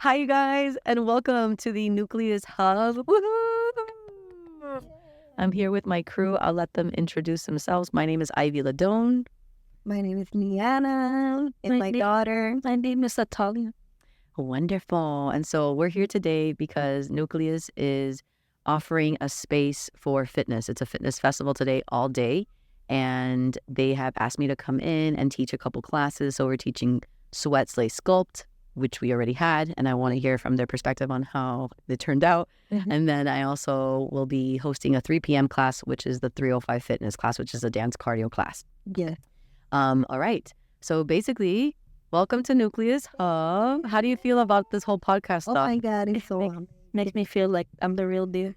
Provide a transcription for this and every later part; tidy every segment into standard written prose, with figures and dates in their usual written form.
Hi, you guys, and welcome to the Nucleus Hub. Woohoo! I'm here with my crew. I'll let them introduce themselves. My name is Ivy Ladone. My name is Liana. And my daughter. My name is Natalia. Wonderful. And so we're here today because Nucleus is offering a space for fitness. It's a fitness festival today all day. And they have asked me to come in and teach a couple classes. So we're teaching Sweat Slay Sculpt, which we already had. And I want to hear from their perspective on how it turned out. And then I also will be hosting a 3 p.m. class, which is the 305 fitness class, which is a dance cardio class. Yeah. All right. So basically, welcome to Nucleus Hub. How do you feel about this whole podcast Oh stuff? my God, it's so Makes me feel like I'm the real deal.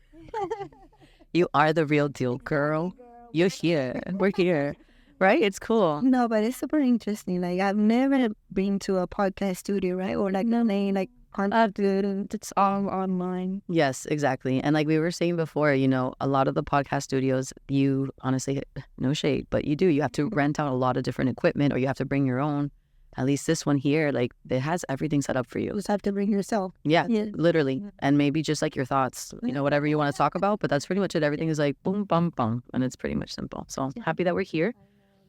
You are the real deal, girl. You're here. We're here. Right? It's cool. No, but it's super interesting. Like I've never been to a podcast studio, right? Or like playing like It's all online. Yes, exactly. And like we were saying before, you know, a lot of the podcast studios, you honestly, no shade, but you do. You have to rent out a lot of different equipment or you have to bring your own. At least this one here, like it has everything set up for you. you just have to bring yourself. Yeah, Yeah. literally. And maybe just like your thoughts, you know, whatever you want to talk about. But that's pretty much it. Everything is like boom, bum, bum. And it's pretty much simple. So I'm happy that we're here.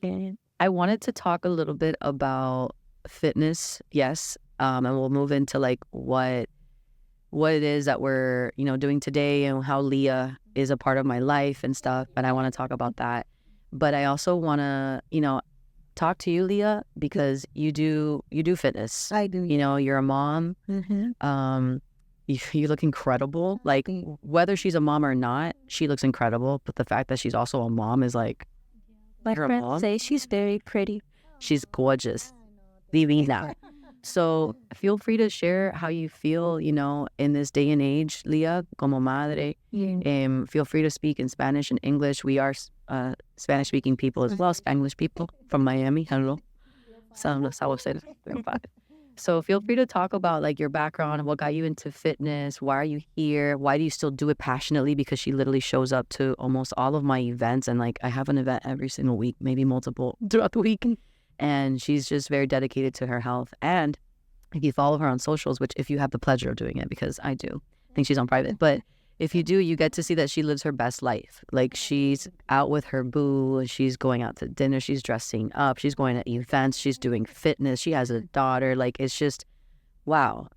Yeah. I wanted to talk a little bit about fitness, yes, and we'll move into like what it is that we're doing today and how Leah is a part of my life and stuff. And I want to talk about that. But I also want to talk to you, Leah, because you do fitness. I do. You're a mom. Mm-hmm. You look incredible. Like whether she's a mom or not, she looks incredible. But the fact that she's also a mom is like. My You're a friends mom? say she's very pretty. She's gorgeous. Divina. So feel free to share how you feel, in this day and age, Leah, como madre. Feel free to speak in Spanish and English. We are Spanish-speaking people as well, Spanglish people from Miami. Hello. So feel free to talk about like your background, what got you into fitness, why are you here, why do you still do it passionately? Because she literally shows up to almost all of my events, and like I have an event every single week, maybe multiple throughout the week, and she's just very dedicated to her health. And if you follow her on socials, which if you have the pleasure of doing it, because I do, I think she's on private, but if you do, you get to see that she lives her best life. Like she's out with her boo, she's going out to dinner, she's dressing up, she's going to events, she's doing fitness, she has a daughter. Like it's just, wow.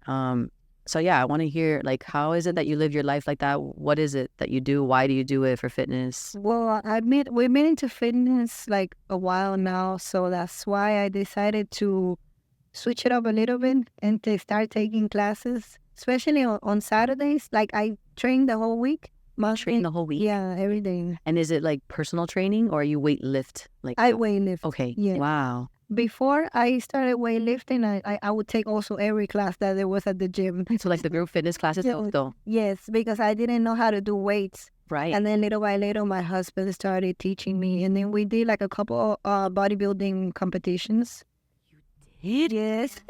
So yeah, I want to hear like, how is it that you live your life like that? What is it that you do? Why do you do it for fitness? Well, we've been into fitness like a while now, so that's why I decided to switch it up a little bit and to start taking classes, especially on Saturdays. Like I train the whole week. Train the whole week? Yeah, every day. And is it like personal training or you weight lift? Like I weightlift. Okay. Yeah. Wow. Before I started weightlifting, I would take also every class that there was at the gym. So like the group fitness classes Yeah. though. Yes, because I didn't know how to do weights. Right. And then little by little, my husband started teaching me. And then we did like a couple bodybuilding competitions. Yes.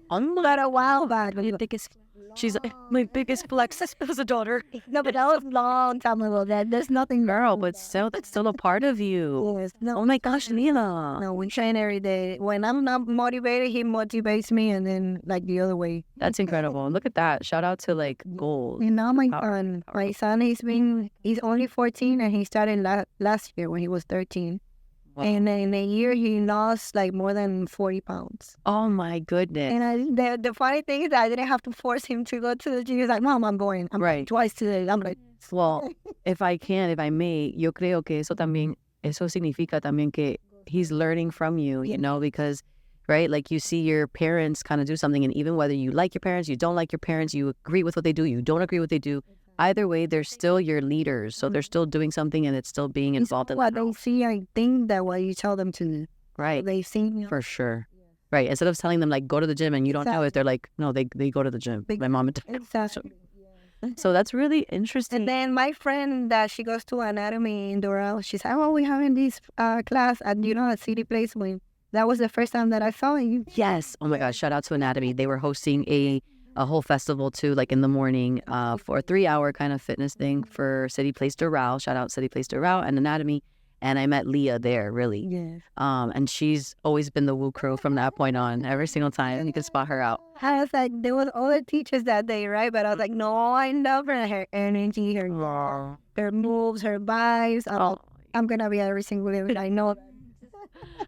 But a while back. My biggest She's my biggest flex as a daughter. No, but that was long time ago. There's nothing Girl, but still, that's still a part of you. Yes. No, Oh my gosh, Leela. no, we train every day. When I'm not motivated, he motivates me, and then like the other way. That's incredible. Look at that. Shout out to like goals. And now Power. my son, he's only 14, and he started last year when he was 13. Wow. And in a year, he lost like more than 40 pounds. Oh my goodness. And the funny thing is that I didn't have to force him to go to the gym. He's like, Mom, I'm going. I'm Right. twice today. I'm like, Well, if I may, yo creo que eso significa también que he's learning from you, you know, because, right, like you see your parents kind of do something, and even whether you like your parents, you don't like your parents, you agree with what they do, you don't agree with what they do, either way, they're still your leaders. So they're still doing something and it's still being involved in what the they see, I think that what you tell them to do. Right. They've seen. For sure. Right. Instead of telling them like go to the gym and you don't know it, they're like, no, they go to the gym. My mom and dad. Exactly. So that's really interesting. And then my friend that she goes to anatomy in Doral, she said, "Oh, we're having this class at at City Place." That was the first time that I saw you. Yes. Oh my gosh. Shout out to Anatomy. They were hosting a whole festival too, like in the morning, for a 3-hour kind of fitness thing for City Place Doral. Shout out City Place Doral and Anatomy. And I met Leah there, really. Yes. And she's always been the woo crew from that point on. Every single time you can spot her out. I was like, there was other teachers that day, right? But I was like, no, I love her energy, her moves, her vibes. Oh, I'm gonna be every single day. I know.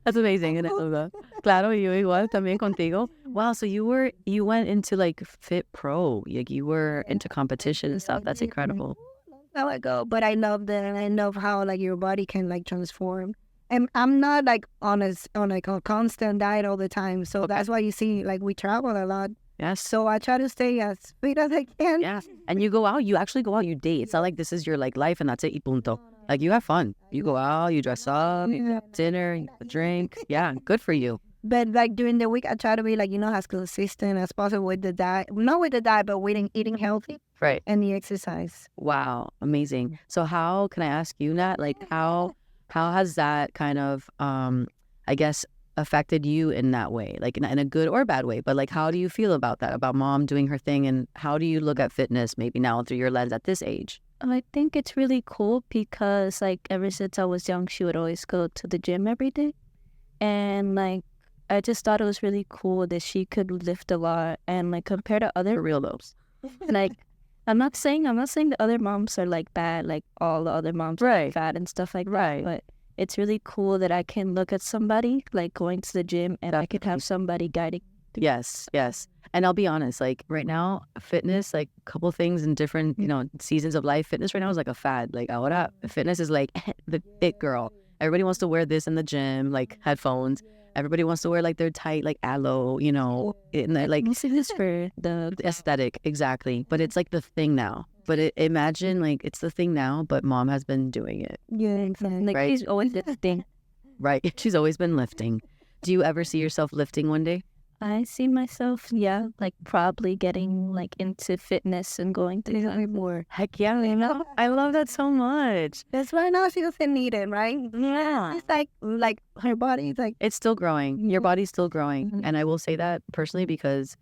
that's amazing. And I love that. Claro, yo igual también contigo. Wow, so you went into like Fit Pro. Like you were into competition and stuff. That's incredible. How I go, but I love that. I love how like your body can like transform. And I'm not like on a constant diet all the time, so that's why you see like we travel a lot. Yes. So I try to stay as fit as I can. Yeah. And you go out, you actually go out, you date. It's not like this is your like life and that's it, y punto. Like you have fun. You go out, you dress up, you Yeah. have dinner, you have a drink. Yeah, good for you. But like during the week, I try to be like as consistent as possible with the diet. Not with the diet, but with eating healthy Right. and the exercise. Wow, amazing. So how can I ask you, Nat? Like how has that kind of I guess affected you in that way? Like in a good or bad way, but like how do you feel about that? About mom doing her thing, and how do you look at fitness maybe now through your lens at this age? I think it's really cool because like ever since I was young, she would always go to the gym every day. And like I just thought it was really cool that she could lift a lot and like compared to For other real though. like I'm not saying the other moms are like bad, like all the other moms are Right. fat and stuff like Right. that. But it's really cool that I can look at somebody like going to the gym and I could have somebody guiding. Yes, yes. And I'll be honest, like right now, fitness, like a couple things in different, seasons of life, fitness right now is like a fad. Like ahora, fitness is like the it girl. Everybody wants to wear this in the gym, like headphones. Everybody wants to wear like their tight, like aloe, and they're like Mostly this for the aesthetic, exactly. But it's like the thing now. But imagine like it's the thing now, but mom has been doing it, Yeah, exactly. like Right. she's always lifting. right? She's always been lifting. Do you ever see yourself lifting one day? I see myself, like probably getting like into fitness and going to more. Heck yeah, I love that so much. That's why now she doesn't need it, right? Yeah. It's like her body is like It's still growing. Your body's still growing. Mhm. And I will say that personally because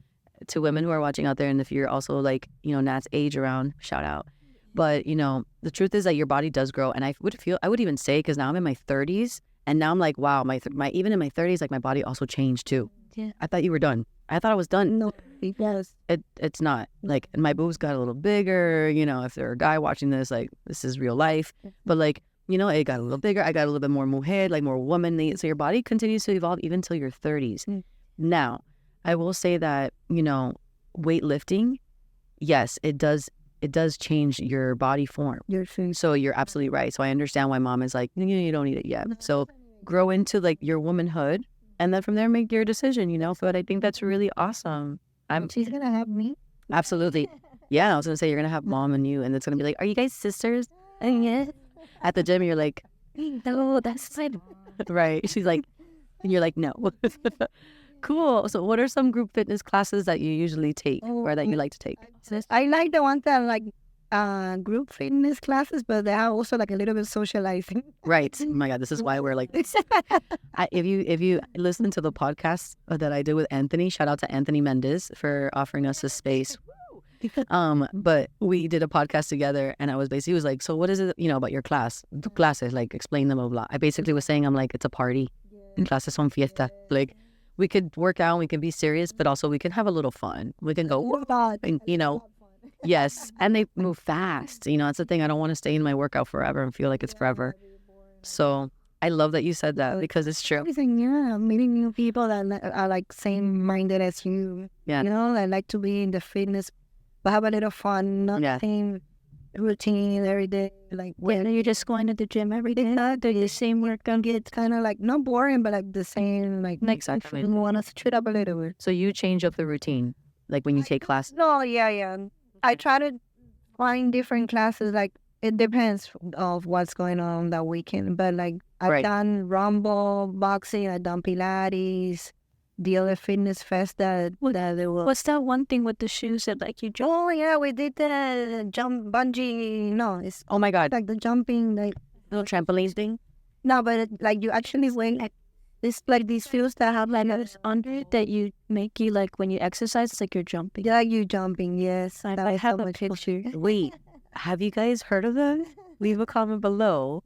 to women who are watching out there, and if you're also like, Nat's age around, shout out. But, the truth is that your body does grow. And I would even say, because now I'm in my 30s, and now I'm like, wow, my even in my 30s, like my body also changed too. Yeah. I thought you were done. I thought I was done. no, yes. It's not. Like, and my boobs got a little bigger. If they're a guy watching this, like, this is real life. But like, it got a little bigger. I got a little bit more mujer, like more womanly. So your body continues to evolve even till your 30s. Mm. Now, I will say that, weightlifting, yes, it does change your body form. Your food. So you're absolutely right. So I understand why mom is like, you don't need it yet. So grow into like your womanhood, and then from there make your decision, But I think that's really awesome. She's gonna have me. Absolutely. Yeah, I was gonna say you're gonna have mom and you, and it's gonna be like, are you guys sisters? And yeah, At the gym, you're like, no, that's my right. She's like, and you're like, no. Cool. So what are some group fitness classes that you usually take or that you like to take? I like the ones that are like group fitness classes, but they have also like a little bit of socializing. Right. Oh my God, this is why we're like this. If you listen to the podcast that I did with Anthony, shout out to Anthony Mendez for offering us this space. But we did a podcast together, and he was like, so what is it, about your class? The classes, like explain them, blah, blah. I basically was saying, I'm like, it's a party. And classes son fiesta. Like we could work out, we can be serious, but also we can have a little fun. We can go, and, yes. And they move fast. That's the thing. I don't want to stay in my workout forever and feel like it's forever. So I love that you said that because it's true. Yeah, meeting new people that are like same minded as you. Yeah. I like to be in the fitness, but have a little fun, not Yeah. the same routine every day. Like Yeah, you're just going to the gym every day. Do the same workout. it's kind of like not boring, but like the same. Like Exactly. you want to switch it up a little bit. So you change up the routine, like when you take class. No, yeah. I try to find different classes. Like it depends of what's going on that weekend. But like I've Right. done Rumble, boxing. I've done Pilates, the other fitness fest that they were. What's that one thing with the shoes that like you jump? Oh yeah, we did the jump bungee. No, it's Oh my God, like the jumping. Like little trampoline thing. no, but like you actually went like This like these shoes that have like a under it that you make you like when you exercise, it's like you're jumping. yeah, you jumping. Yes, I that was have so a much picture. Wait, have you guys heard of that? Leave a comment below.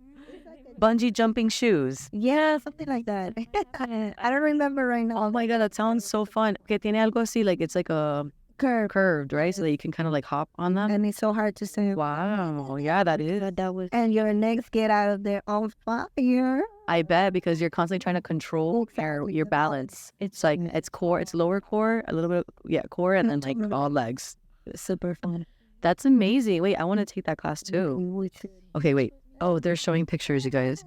bungee jumping shoes. Yeah, something like that. I don't remember right now. Oh my God, that sounds so fun. Que tiene algo así, like it's like a Curve. curved, right? So that you can kind of like hop on them. And it's so hard to say. Wow. Yeah, that is. That was And your legs get out of there on fire. I bet because you're constantly trying to control your balance. It's like it's core, it's lower core, a little bit, core, and then like all legs. super fun. That's amazing. Wait, I want to take that class too. Okay, wait. Oh, they're showing pictures, you guys.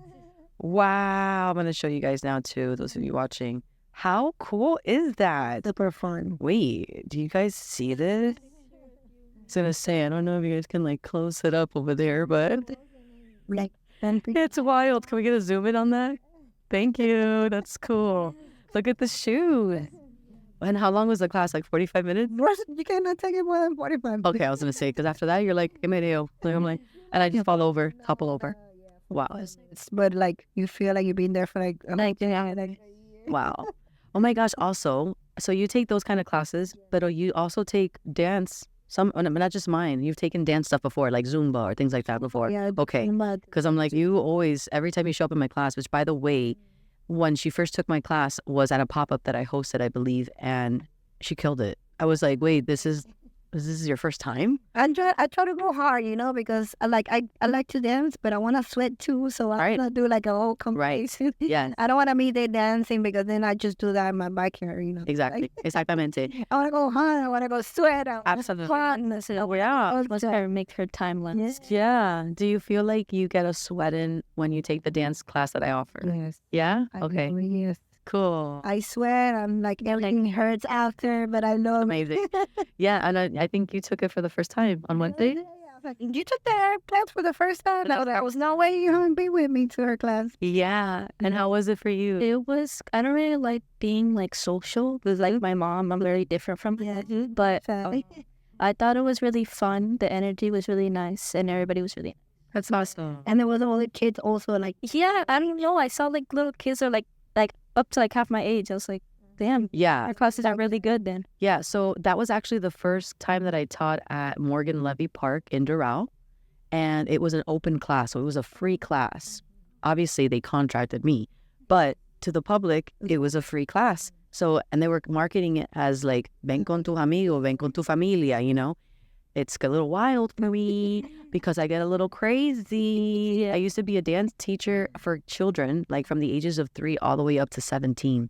Wow, I'm gonna show you guys now too. Those of you watching, how cool is that? Super fun. Wait, do you guys see this? I was gonna say, I don't know if you guys can like close it up over there, but Like, it's wild. Can we get a zoom in on that? Thank you. That's cool. Look at the shoe. And how long was the class? Like 45 minutes? you cannot take it more than 45. Okay, I was gonna say because after that you're like, "Qué medio?" Like, I'm like, and I just fall over, topple over. Wow. But like, you feel like you've been there for like Wow. Oh my gosh. Also, so you take those kind of classes, but you also take dance. Not just mine. You've taken dance stuff before, like Zumba or things like that before. Yeah, Okay. Because I'm like, you always, every time you show up in my class, which by the way, when she first took my class was at a pop-up that I hosted, I believe, and she killed it. I was like, wait, this is your first time? I try to go hard, because I like to dance, but I want to sweat too, so I Right. want to do like a whole competition. Yeah, I don't want to be there dancing because then I just do that in my backyard, exactly. Exactamente. I want to go hard. I want to go sweat. I wanna Absolutely. fun. Oh, yeah. Let's her make her time lapse. Yeah. Do you feel like you get a sweat in when you take the dance class that I offer? Yes. Yeah? I Okay. do, yes. Cool. I sweat. I'm like everything hurts after, but I love Amazing. Yeah, and I think you took it for the first time on Wednesday. You took that class for the first time. There was no way you're going to be with me to her class. Yeah. And how was it for you? It was, I don't really like being like social because like my mom, I'm very different from her. But I thought it was really fun. The energy was really nice and everybody was really That's awesome. And there was all the kids also like, yeah, I don't know. I saw like little kids are like up to like half my age. I was like, damn, Yeah. our classes are really good then. Yeah. So that was actually the first time that I taught at Morgan Levy Park in Doral. And it was an open class. So it was a free class. Obviously, they contracted me. But to the public, it was a free class. So, and they were marketing it as like, ven con tu amigo, ven con tu familia, It's a little wild for me because I get a little crazy. I used to be a dance teacher for children, like from the ages of 3 all the way up to 17.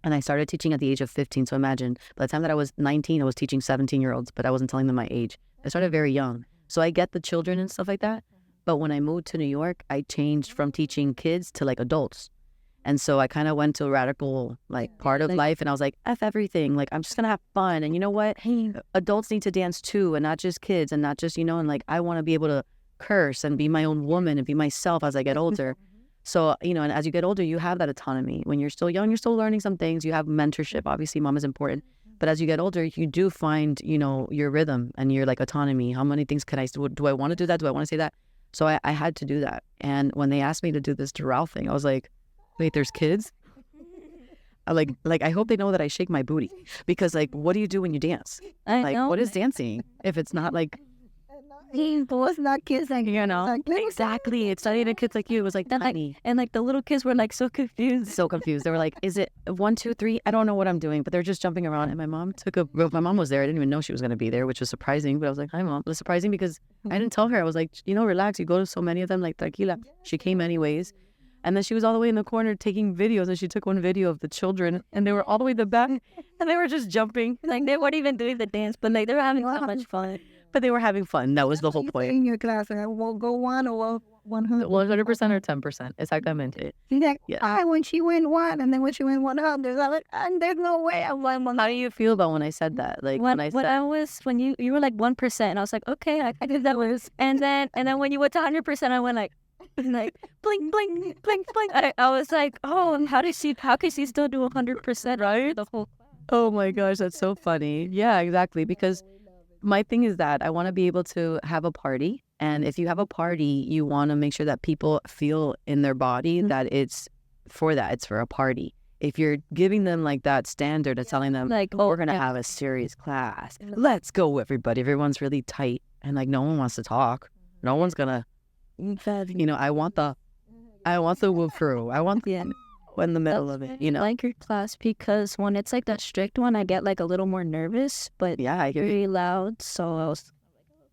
And I started teaching at the age of 15. So imagine, by the time that I was 19, I was teaching 17-year-olds, but I wasn't telling them my age. I started very young. So I get the children and stuff like that. But when I moved to New York, I changed from teaching kids to like adults. And so I kind of went to a radical part of life, and I was like, F everything. Like, I'm just going to have fun. And you know what? Adults need to dance too, and not just kids, and not just, and like, I want to be able to curse and be my own woman and be myself as I get older. So, and as you get older, you have that autonomy. When you're still young, you're still learning some things. You have mentorship. Obviously, mom is important. But as you get older, you do find, your rhythm and your like autonomy. How many things can I do? Do I want to do that? Do I want to say that? So I had to do that. And when they asked me to do this Doral thing, I was like, wait, there's kids? I I hope they know that I shake my booty, because like, what do you do when you dance? I know. What is dancing if it's not like, he was not kids like, like little exactly. It's not even kids like you. It was like tiny. And like the little kids were like so confused. So confused. They were like, is it 1, 2, 3? I don't know what I'm doing, but they're just jumping around. And my mom was there. I didn't even know she was going to be there, which was surprising. But I was like, hi, Mom. It was surprising because I didn't tell her. I was like, relax. You go to so many of them, like, tranquila. She came anyways. And then she was all the way in the corner taking videos, and she took one video of the children, and they were all the way in the back, and they were just jumping. Like they weren't even doing the dance, but like they were having so much fun. But they were having fun. That was the whole point. in your class. Like, we'll go 1 or 100. 100% or 10%. Exactamente. Like, Yeah. when she went 1, and then when she went 100, I'm like, and there's no way I'm like, How do you feel about when I said that? Like When I said, when you were like 1%, and I was like, okay, I did that was, and then when you went to 100%, I went like blink, blink, blink, blink. I was like, oh, how can she still do 100%? Right? The whole. oh my gosh, that's so funny. Yeah, exactly. Because my thing is that I want to be able to have a party. And if you have a party, you want to make sure that people feel in their body that it's for that. It's for a party. If you're giving them like that standard of telling them, Like, we're going to have a serious class. Let's go, everybody. Everyone's really tight. And like, no one wants to talk. No one's going to, I I want the whoop through. I want Yeah. in the middle of it, you know? I like your class because when it's like that strict one, I get like a little more nervous, but Yeah, I hear you. very loud. So I was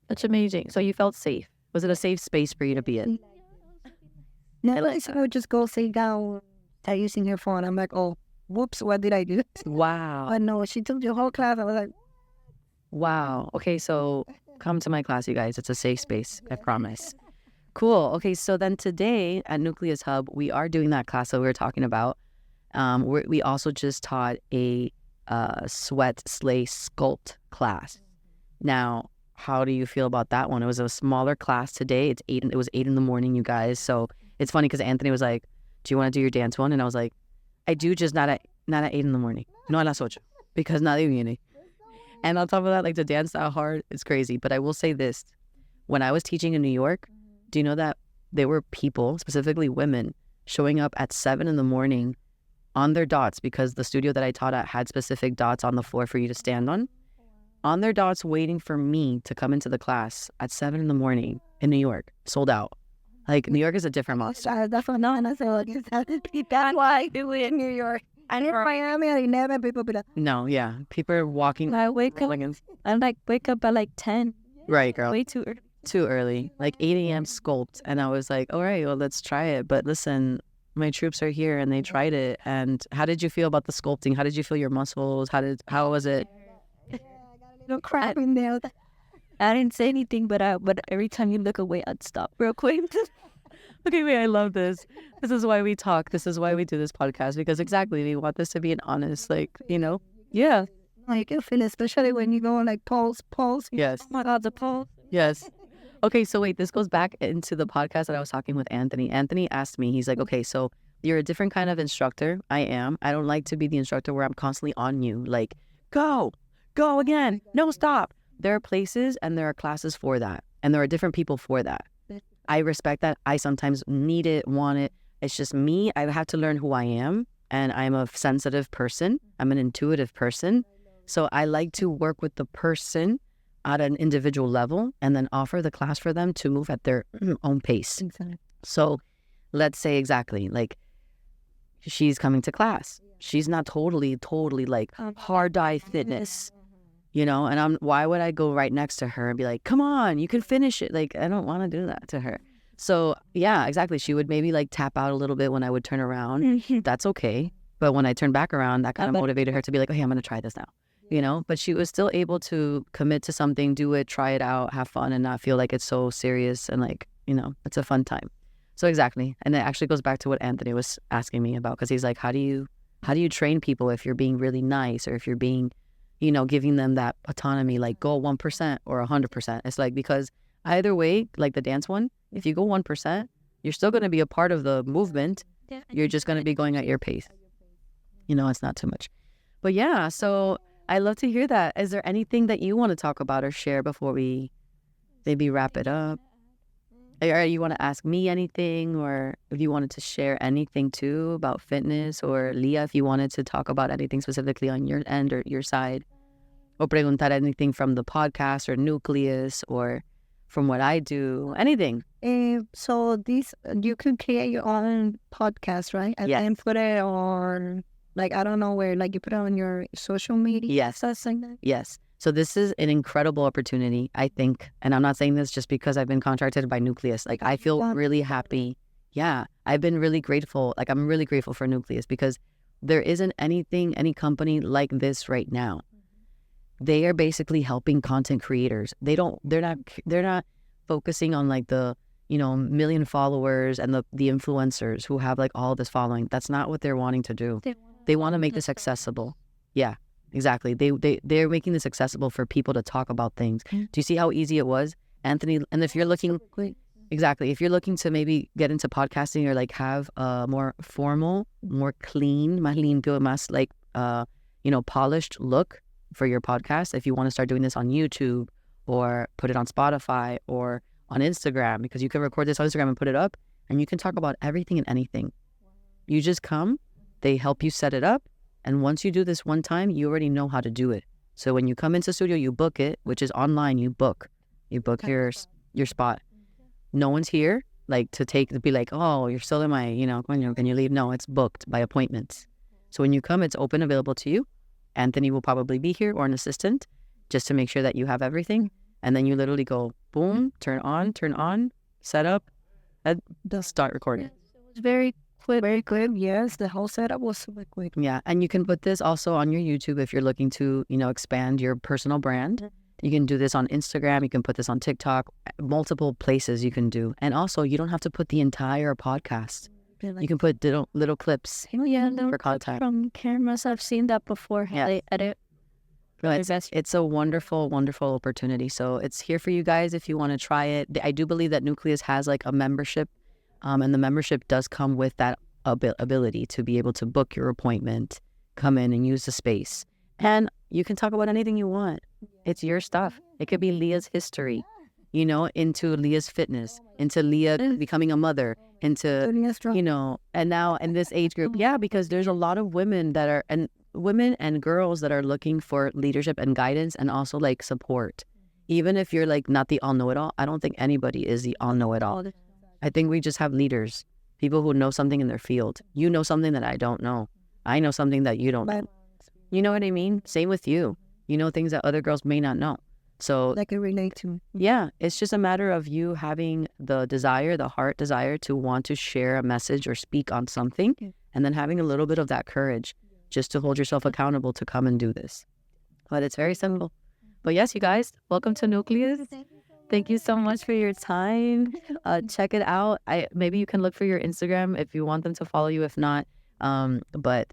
That's amazing. So you felt safe. Was it a safe space for you to be in? Now, like, I would just go sit down, start using her phone. I'm like, oh, whoops, what did I do? Wow. But no, she took the whole class. I was like, Wow. Okay, so come to my class, you guys. It's a safe space, I promise. Cool. Okay, so then today at Nucleus Hub, we are doing that class that we were talking about. We also just taught a sweat sleigh sculpt class. Now, how do you feel about that one? It was a smaller class today. It was 8 in the morning, you guys. So it's funny because Anthony was like, "Do you want to do your dance one?" And I was like, "I do, just not at 8 in the morning. No a las 8, because nadie viene." And on top of that, like to dance that hard, it's crazy. But I will say this: when I was teaching in New York, do you know that there were people, specifically women, showing up at 7 in the morning on their dots because the studio that I taught at had specific dots on the floor for you to stand on their dots, waiting for me to come into the class at 7 in the morning in New York, sold out. Like, New York is a different monster. that's what not. And I said, well, that's why I do it in New York. And in Miami at 11, people be like, No, yeah. People are walking. I wake up. I like wake up at like 10. Right, girl. Way too early. Too early. Like 8 a.m. sculpt. And I was like, all right, well, let's try it. But listen, my troops are here and they tried it. And how did you feel about the sculpting? How did you feel your muscles? How was it? no crap in there. I didn't say anything, but every time you look away, I'd stop real quick. Okay, wait, I love this. This is why we talk. This is why we do this podcast, because exactly, we want this to be an honest, like, you know? Yeah. No, you can feel it, especially when you go like pulse. Yes. Oh my God, the pulse. Yes. Okay, so wait, this goes back into the podcast that I was talking with Anthony. Anthony asked me, he's like, okay, so you're a different kind of instructor. I am. I don't like to be the instructor where I'm constantly on you. Like, go again. No, stop. There are places and there are classes for that. And there are different people for that. I respect that. I sometimes need it, want it. It's just me. I have to learn who I am. And I'm a sensitive person. I'm an intuitive person. So I like to work with the person at an individual level and then offer the class for them to move at their own pace. Exactly. So let's say exactly, like, she's coming to class. She's not totally like hard dive fitness, you know, and why would I go right next to her and be like, come on, you can finish it? Like, I don't want to do that to her. So yeah, exactly. She would maybe like tap out a little bit when I would turn around. That's okay. But when I turn back around, that kind of motivated her to be like, okay, I'm going to try this now, you know, but she was still able to commit to something, do it, try it out, have fun, and not feel like it's so serious and like, you know, it's a fun time. So exactly. And it actually goes back to what Anthony was asking me about, because he's like, how do you train people if you're being really nice, or if you're being, you know, giving them that autonomy, like go 1% or 100%. It's like, because either way, like the dance one, if you go 1%, you're still going to be a part of the movement. You're just going to be going at your pace. You know, it's not too much. But yeah, so I love to hear that. Is there anything that you want to talk about or share before we maybe wrap it up? Or you want to ask me anything, or if you wanted to share anything too about fitness, or Leah, if you wanted to talk about anything specifically on your end or your side, or preguntar anything from the podcast or Nucleus or from what I do, anything. So this, you can create your own podcast, right? And Yes. then put it on, like, I don't know where, like you put it on your social media. Yes. Stuff like that. Yes. So this is an incredible opportunity, I think. And I'm not saying this just because I've been contracted by Nucleus. Like, I feel really happy. Yeah. I've been really grateful. Like, I'm really grateful for Nucleus, because there isn't any company like this right now. They are basically helping content creators. They're not focusing on like the, you know, million followers and the influencers who have like all this following. That's not what they're wanting to do. They want to make this accessible. Yeah. Exactly. They're making this accessible for people to talk about things. Do you see how easy it was, Anthony? And if you're looking, exactly, if you're looking to maybe get into podcasting or like have a more formal, more clean, más limpio, más like, you know, polished look for your podcast, if you want to start doing this on YouTube or put it on Spotify or on Instagram, because you can record this on Instagram and put it up, and you can talk about everything and anything. You just come, they help you set it up. And once you do this one time, you already know how to do it. So when you come into studio, you book it, which is online. You book your spot. No one's here. like to be like, oh, you're still in my, can you leave? No, it's booked by appointments. So when you come, it's open, available to you. Anthony will probably be here or an assistant just to make sure that you have everything. And then you literally go, boom, turn on, set up, and start recording. It was very quick. Very quick. Yes, the whole setup was super quick. Yeah. And you can put this also on your YouTube if you're looking to, expand your personal brand. You can do this on Instagram. You can put this on TikTok, multiple places you can do. And also, you don't have to put the entire podcast. You can put little clips for content. From cameras, I've seen that before. How they edit. No, it's a wonderful, wonderful opportunity. So it's here for you guys if you want to try it. I do believe that Nucleus has like a membership, and the membership does come with that ability to be able to book your appointment, come in and use the space. And you can talk about anything you want. It's your stuff. It could be Leah's history, into Leah's fitness, into Leah becoming a mother, into, and now in this age group. Yeah, because there's a lot of women and girls that are looking for leadership and guidance and also like support. Even if you're like not the all-know-it-all, I don't think anybody is the all-know-it-all. I think we just have leaders, people who know something in their field. You know something that I don't know. I know something that you don't know. You know what I mean? Same with you. You know things that other girls may not know. So I can relate to. Yeah, it's just a matter of you having the heart desire to want to share a message or speak on something, and then having a little bit of that courage just to hold yourself accountable to come and do this. But it's very simple. But yes, you guys, welcome to Nucleus. Thank you so much for your time. Check it out. Maybe you can look for your Instagram if you want them to follow you. If not, but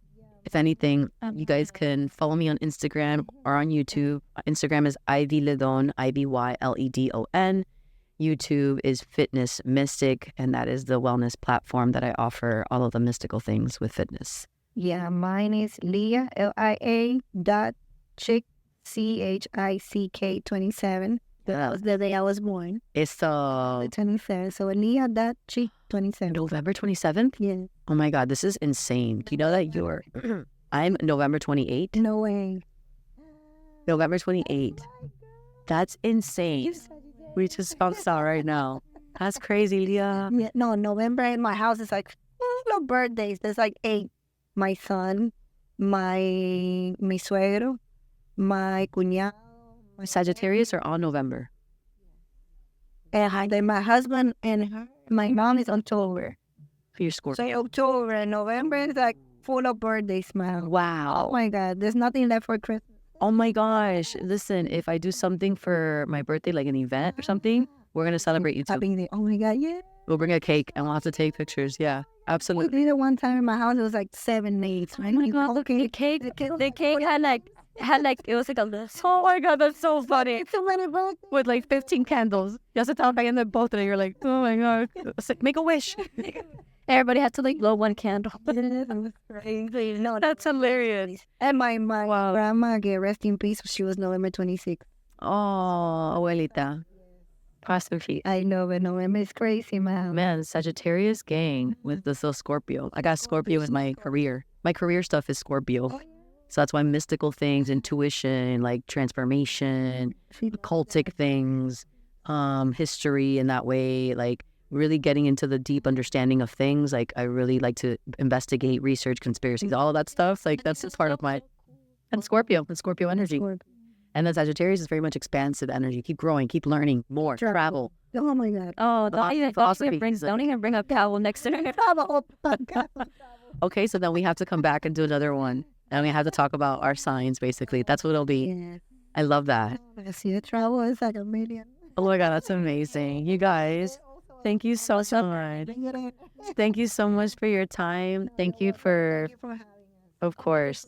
if anything, you guys can follow me on Instagram or on YouTube. Instagram is Ivy Ledon, IvyLedon. YouTube is Fitness Mystic, and that is the wellness platform that I offer all of the mystical things with fitness. Yeah, mine is Leah, LIA.Chick, CHICK 27. That was the day I was born. It's The 23rd. So Leah.Chick 27. November 27th? Yeah. Oh my God, this is insane. Do you know that I'm November 28th? No way. November 28th. That's insane. We just found out right now. That's crazy, Leah. Yeah, no, November in my house is like full of birthdays. There's like 8. My son, mi suegro, my cuñado. Sagittarius are on November. And then my husband and my mom is October. For your Scorpio. So October and November is like full of birthdays, man. Wow. Oh my God, there's nothing left for Christmas. Oh my gosh. Listen, if I do something for my birthday, like an event or something, we're going to celebrate you too. Oh my God, yeah. We'll bring a cake and we'll have to take pictures. Yeah, We absolutely. did it one time in my house. It was like 7 days. Oh my God, the cake had like it was like a list. Oh my God, that's so funny. It's so many birthdays. With like 15 candles. You have to tell by in the both and you're like, oh my God. It's like, make a wish. Everybody had to like blow one candle. It was crazy. No, That's hilarious. and my Wow. grandma, get rest in peace, she was November 26th. Oh, abuelita. Past her feet. I know, but November is crazy, man. Man, Sagittarius gang with this little Scorpio. I got Scorpio in my career. My career stuff is Scorpio. So that's why mystical things, intuition, like transformation, occultic things, history in that way, like really getting into the deep understanding of things. Like I really like to investigate, research, conspiracies, all of that stuff. Like that's just part of my, and Scorpio energy. And then Sagittarius is very much expansive energy. Keep growing, keep learning more, travel. Oh my God. Oh, philosophy. don't even bring up Powell next to me. Okay, so then we have to come back and do another one. And we have to talk about our signs, basically. That's what it'll be. Yeah. I love that. See, the travel is like a million. Oh my God, that's amazing. You guys, thank you so much. Thank you so much for your time. Thank you for, of course.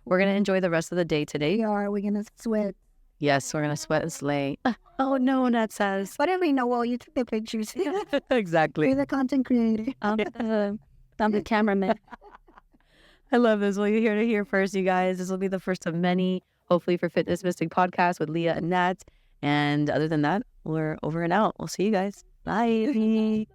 We're going to enjoy the rest of the day today. We're going to sweat. Yes, we're going to sweat and slay. Oh no, not says. Whatever you know, well, you took the pictures. Exactly. You're the content creator. I'm the cameraman. I love this. Well, you're here to hear first, you guys. This will be the first of many, hopefully, for Fitness Mystic Podcast with Leah and Nat. And other than that, we're over and out. We'll see you guys. Bye.